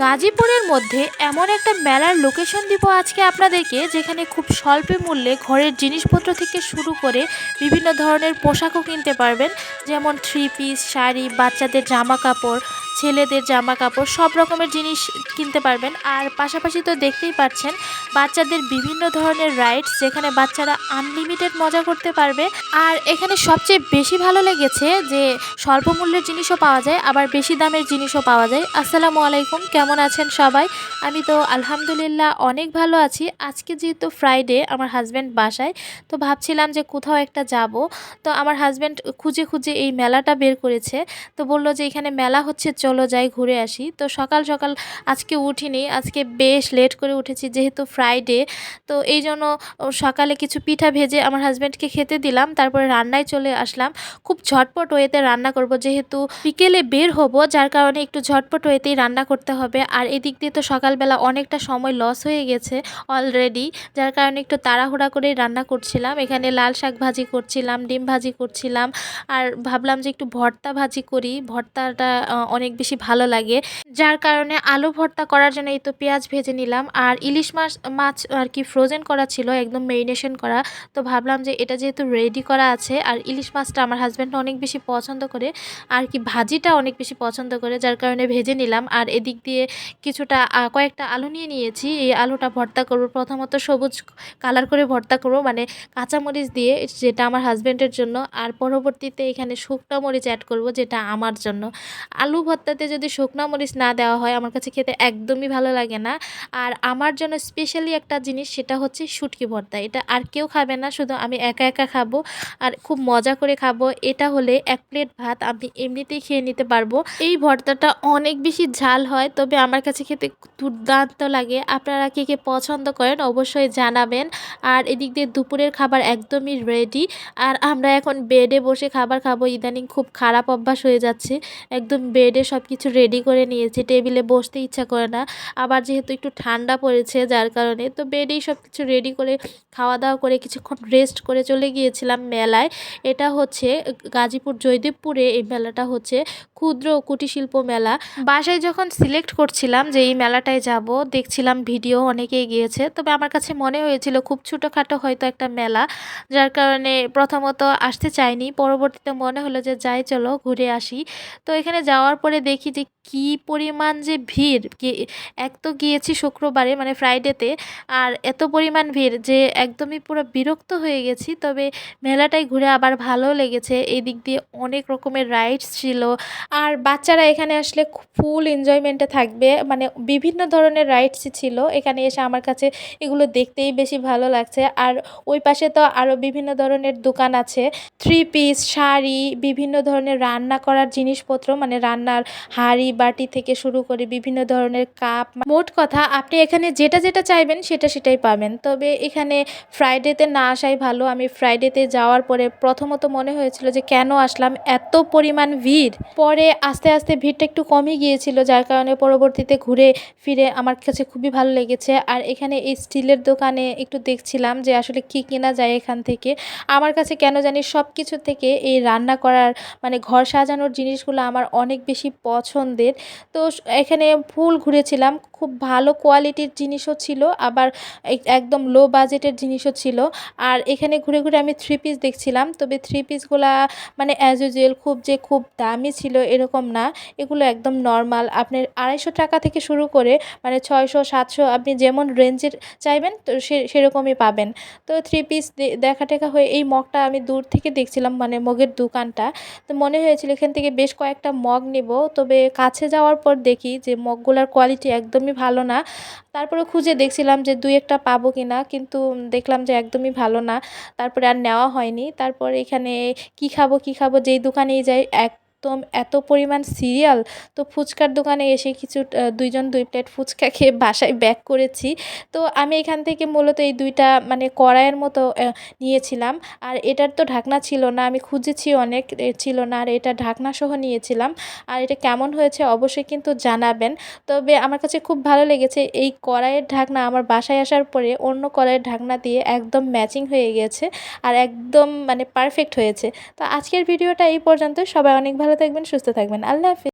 গাজীপুরের মধ্যে এমন একটা মেলার লোকেশন দিব আজকে আপনাদেরকে, যেখানে খুব স্বল্প মূল্যে ঘরের জিনিসপত্র থেকে শুরু করে বিভিন্ন ধরনের পোশাকও কিনতে পারবেন। যেমন থ্রি পিস, শাড়ি, বাচ্চাদের জামা কাপড়, ছেলেদের জামা কাপড়, সব রকমের জিনিস কিনতে পারবেন। আর পাশাপাশি তো দেখতেই পাচ্ছেন বাচ্চাদের বিভিন্ন ধরনের রাইডস, যেখানে বাচ্চারা আনলিমিটেড মজা করতে পারবে। আর এখানে সবচেয়ে বেশি ভালো লেগেছে যে স্বল্প মূল্যের জিনিসও পাওয়া যায়, আবার বেশি দামের জিনিসও পাওয়া যায়। আসসালামু আলাইকুম, কেমন আছেন সবাই? আমি তো আলহামদুলিল্লাহ অনেক ভালো আছি। আজকে যেহেতু ফ্রাইডে, আমার হাজব্যান্ড বাসায়, তো ভাবছিলাম যে কোথাও একটা যাব। তো আমার হাজব্যান্ড খুঁজে খুঁজে এই মেলাটা বের করেছে। তো বললো যে এখানে মেলা হচ্ছে, চলো যাই ঘুরে আসি। তো সকাল সকাল আজকে উঠিনি, আজকে বেশ লেট করে উঠেছি যেহেতু ফ্রাইডে। তো এই জন্য সকালে কিছু পিঠা ভেজে আমার হাজব্যান্ডকে খেতে দিলাম, তারপরে রান্নায় চলে আসলাম। খুব ঝটপট ওয়েতে রান্না করব, যেহেতু বিকেলে বের হব, যার কারণে একটু ঝটপট ওয়েতেই রান্না করতে হবে। আর এদিক দিয়ে তো সকালবেলা অনেকটা সময় লস হয়ে গেছে অলরেডি, যার কারণে একটু তাড়াহুড়া করেই রান্না করছিলাম। এখানে লাল শাক ভাজি করছিলাম, ডিম ভাজি করছিলাম, আর ভাবলাম যে একটু ভর্তা ভাজি করি। ভর্তাটা অনেক বেশি ভালো লাগে, যার কারণে আলু ভর্তা করার জন্য এই তো পেঁয়াজ ভেজে নিলাম। আর ইলিশ মাছ আর কি ফ্রোজেন করা ছিল, একদম মেরিনেশন করা। তো ভাবলাম যে এটা যেহেতু রেডি করা আছে, আর ইলিশ মাছটা আমার হাজব্যান্ড অনেক বেশি পছন্দ করে, আর কি ভাজিটা অনেক বেশি পছন্দ করে, যার কারণে ভেজে নিলাম। আর এদিক দিয়ে কিছুটা কয়েকটা আলু নিয়ে নিয়েছি। এই আলুটা ভর্তা করব, প্রথমত সবুজ কালার করে ভর্তা করব, মানে কাঁচামরিচ দিয়ে, যেটা আমার হাজব্যান্ডের জন্য। আর পরবর্তীতে এখানে শুকনো মরিচ অ্যাড করব, যেটা আমার জন্য। আলু ভর্তাতে যদি শুকনো মরিচ না দেওয়া হয়, আমার কাছে খেতে একদমই ভালো লাগে না। আর আমার জন্য স্পেশালি একটা জিনিস, সেটা হচ্ছে শুটকি ভর্তা। এটা আর কেউ খাবে না, শুধু আমি একা একা খাবো, আর খুব মজা করে খাবো। এটা হলে এক প্লেট ভাত আমি এমনিতেই খেয়ে নিতে পারবো। এই ভর্তাটা অনেক বেশি ঝাল হয়, তবে আমার কাছে খেতে দুর্দান্ত লাগে। আপনারা কে কে পছন্দ করেন অবশ্যই জানাবেন। আর এদিক দিয়ে দুপুরের খাবার একদমই রেডি। আর আমরা এখন বেডে বসে খাবার খাবো। ইদানিং খুব খারাপ অভ্যাস হয়ে যাচ্ছে, একদম বেডে সব কিছু রেডি করে নিয়েছি, টেবিলে বসতে ইচ্ছা করে না। আবার যেহেতু একটু ঠান্ডা পড়েছে, যার কারণে তো বেডেই সব কিছু রেডি করে খাওয়া দাওয়া করে কিছুক্ষণ রেস্ট করে চলে গিয়েছিলাম মেলায়। এটা হচ্ছে গাজীপুর জয়দেবপুরে, এই মেলাটা হচ্ছে ক্ষুদ্র ও কুটির শিল্প মেলা। বাসায় যখন সিলেক্ট করছিলাম যে এই মেলাটায় যাব, দেখছিলাম ভিডিও অনেকেই গিয়েছে, তবে আমার কাছে মনে হয়েছিল খুব ছোটোখাটো হয়তো একটা মেলা, যার কারণে প্রথমত আসতে চাইনি। পরবর্তীতে মনে হলো যে যাই, চলো ঘুরে আসি। তো এখানে যাওয়ার পরে দেখি যে কি পরিমাণ যে ভিড়। এক তো গিয়েছি শুক্রবারে, মানে ফ্রাইডেতে, আর এত পরিমাণ ভিড় যে একদমই পুরো বিরক্ত হয়ে গেছি। তবে মেলাটাই ঘুরে আবার ভালো লেগেছে। এই দিক দিয়ে অনেক রকমের রাইডস ছিল, আর বাচ্চারা এখানে আসলে ফুল এনজয়মেন্টে থাকবে, মানে বিভিন্ন ধরনের রাইডসই ছিল। এখানে এসে আমার কাছে এগুলো দেখতেই বেশি ভালো লাগছে। আর ওই পাশে তো আরও বিভিন্ন ধরনের দোকান আছে, থ্রি পিস, শাড়ি, বিভিন্ন ধরনের রান্না করার জিনিসপত্র, মানে রান্নার হাঁড়ি বাটি থেকে শুরু করে বিভিন্ন ধরনের কাপ। মোট কথা আপনি এখানে যেটা যেটা চাইবেন সেটাই পাবেন। তবে এখানে ফ্রাইডেতে না আসাই ভালো। আমি ফ্রাইডেতে যাওয়ার পরে প্রথমত মনে হয়েছিল যে কেন আসলাম, এত পরিমাণ ভিড়। পরে আস্তে আস্তে ভিড়টা একটু কমই গিয়েছিল, যার কারণে পরবর্তীতে ঘুরে ফিরে আমার কাছে খুবই ভালো লেগেছে। আর এখানে এই স্টিলের দোকানে একটু দেখছিলাম যে আসলে কি কেনা যায় এখান থেকে। আমার কাছে কেন জানি সব কিছু থেকে এই রান্না করার, মানে ঘর সাজানোর জিনিসগুলো আমার অনেক বেশি পছন্দের। তো এখানে ফুল ঘুরেছিলাম, খুব ভালো কোয়ালিটির জিনিসও ছিল, আবার একদম লো বাজেটের জিনিসও ছিল। আর এখানে ঘুরে ঘুরে আমি থ্রি পিস দেখছিলাম, তবে থ্রি পিসগুলা মানে অ্যাজ ইউজুয়াল খুব দামি ছিল এরকম না। এগুলো একদম নর্মাল, আপনার 250 টাকা থেকে শুরু করে মানে 600-700, আপনি যেমন রেঞ্জের চাইবেন তো সেরকমই পাবেন। তো থ্রি পিস দেখা টেকা হয়ে এই মগটা আমি দূর থেকে দেখছিলাম, মানে মগের দোকানটা। তো মনে হয়েছিল এখান থেকে বেশ কয়েকটা মগ নেব, তবে কাছে যাওয়ার পর দেখি যে মগগুলোর কোয়ালিটি একদমই ভালো না। তারপরে খুঁজে দেখছিলাম যে দুই একটা পাবো কিনা, কিন্তু দেখলাম যে একদমই ভালো না। তারপরে আর নেওয়া হয়নি। তারপরে এখানে কি খাবো যেই দোকানেই যাই একদম এত পরিমাণ সিরিয়াল। তো ফুচকার দোকানে এসে কিছু 2 প্লেট ফুচকা খেয়ে বাসায় ব্যাক করেছি। তো আমি এখান থেকে মূলত এই দুইটা মানে কড়াইয়ের মতো নিয়েছিলাম। আর এটার তো ঢাকনা ছিল না, আমি খুঁজেছি অনেক, ছিল না। আর এটা ঢাকনা সহ নিয়েছিলাম। আর এটা কেমন হয়েছে অবশ্যই কিন্তু জানাবেন। তবে আমার কাছে খুব ভালো লেগেছে এই কড়াইয়ের ঢাকনা। আমার বাসায় আসার পরে অন্য কড়াইয়ের ঢাকনা দিয়ে একদম ম্যাচিং হয়ে গেছে, আর একদম মানে পারফেক্ট হয়েছে। তো আজকের ভিডিওটা এই পর্যন্ত। সবাই অনেক ভালো থাকবেন, সুস্থ থাকবেন। আল্লাহ হাফেজ।